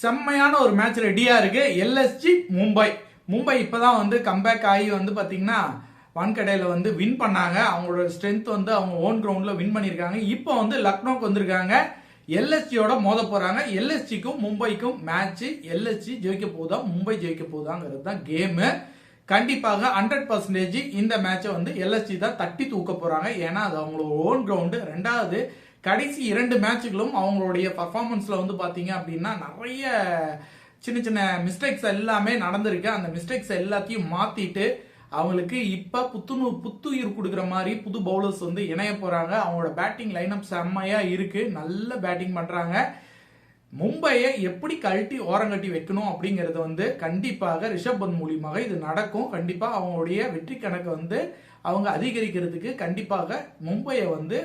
செம்மையான ஒரு மேட்ச் ரெடியா இருக்கு. எல்எஸ்ஜி மும்பை இப்பதான் வந்து கம்பேக் ஆகி வந்து பாத்தீங்கன்னா வான்கடையில வந்து வின் பண்ணாங்க. அவங்களோட ஸ்ட்ரென்த் வந்து அவங்க ஓன் கிரவுண்ட்ல வின் பண்ணிருக்காங்க. இப்போ வந்து லக்னோக்கு வந்திருக்காங்க. எல்எஸ்ஜியோட மோத போறாங்க. எல்எஸ்ஜிக்கும் மும்பைக்கும் மேட்ச். எல்எஸ்ஜி ஜெயிக்க போதா மும்பை ஜெயிக்க போதாங்கிறது தான் கேம். கண்டிப்பாக 100% இந்த மேட்சை வந்து எல்எஸ்ஜி தான் தட்டி தூக்க போறாங்க. ஏன்னா அது அவங்களோட ஓன் கிரவுண்டு. ரெண்டாவது கடைசி 2 மேட்சுகளும் அவங்களுடைய பர்ஃபார்மன்ஸ்ல வந்து பாத்தீங்க அப்படின்னா நிறைய சின்ன சின்ன மிஸ்டேக்ஸ் எல்லாமே நடந்திருக்கு. அந்த மிஸ்டேக்ஸ் எல்லாத்தையும் மாத்திட்டு அவங்களுக்கு இப்ப புத்துயிர் கொடுக்குற மாதிரி புது பவுலர்ஸ் வந்து இணைய போறாங்க. அவங்களோட பேட்டிங் லைனப் செம்மையா இருக்கு. நல்ல பேட்டிங் பண்றாங்க. மும்பையை எப்படி கழட்டி ஓரங்கட்டி வைக்கணும் அப்படிங்கறது வந்து கண்டிப்பாக ரிஷப் பந்த் மூலியமாக இது நடக்கும். கண்டிப்பா அவங்களுடைய வெற்றி கணக்கு வந்து அவங்க அதிகரிக்கிறதுக்கு கண்டிப்பாக மும்பையை வந்து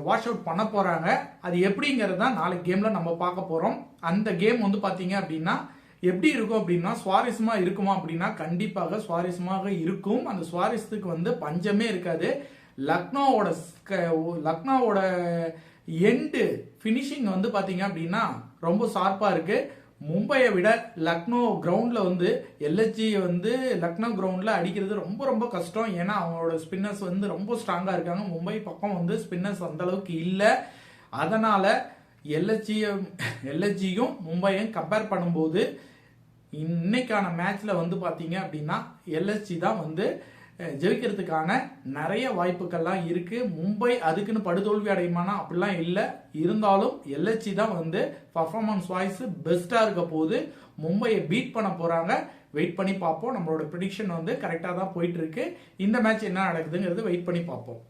வாஷ் அவுட் பண்ண போறாங்க. அது எப்படிங்கிறது தான் நாளைக்கு கேம்ல நம்ம பார்க்க போறோம். அந்த கேம் வந்து பாத்தீங்க அப்படின்னா எப்படி இருக்கும் அப்படின்னா சுவாரஸ்யமா இருக்குமா அப்படின்னா கண்டிப்பாக சுவாரஸ்யமாக இருக்கும். அந்த சுவாரஸ்யத்துக்கு வந்து பஞ்சமே இருக்காது. லக்னோவோட எண்டு பினிஷிங் வந்து பாத்தீங்க அப்படின்னா ரொம்ப ஷார்ப்பா இருக்கு. மும்பையை விட லக்னோ கிரவுண்ட்ல வந்து எல்எஸ்ஜி வந்து லக்னோ கிரவுண்ட்ல அடிக்கிறது ரொம்ப ரொம்ப கஷ்டம். ஏன்னா அவங்களோட ஸ்பின்னர்ஸ் வந்து ரொம்ப ஸ்ட்ராங்கா இருக்காங்க. மும்பை பக்கம் வந்து ஸ்பின்னர்ஸ் அந்த அளவுக்கு இல்லை. அதனால எல்எஸ்ஜியும் மும்பையும் கம்பேர் பண்ணும்போது இன்னைக்கான மேட்ச்ல வந்து பாத்தீங்க அப்படின்னா எல்எஸ்ஜி தான் வந்து ஜெயிக்கிறதுக்கான நிறைய வாய்ப்புகள்லாம் இருக்கு. மும்பை அதுக்குன்னு படுதோல்வி அடையுமானா அப்படிலாம் இல்லை. இருந்தாலும் எல்எஸ்ஜி தான் வந்து பர்ஃபார்மன்ஸ் வாய்ஸ் பெஸ்டா இருக்க போது மும்பையை பீட் பண்ண போறாங்க. வெயிட் பண்ணி பார்ப்போம். நம்மளோட ப்ரெடிக்ஷன் வந்து கரெக்டா தான் போயிட்டு இருக்கு. இந்த மேட்ச் என்ன நடக்குதுங்கிறது வெயிட் பண்ணி பார்ப்போம்.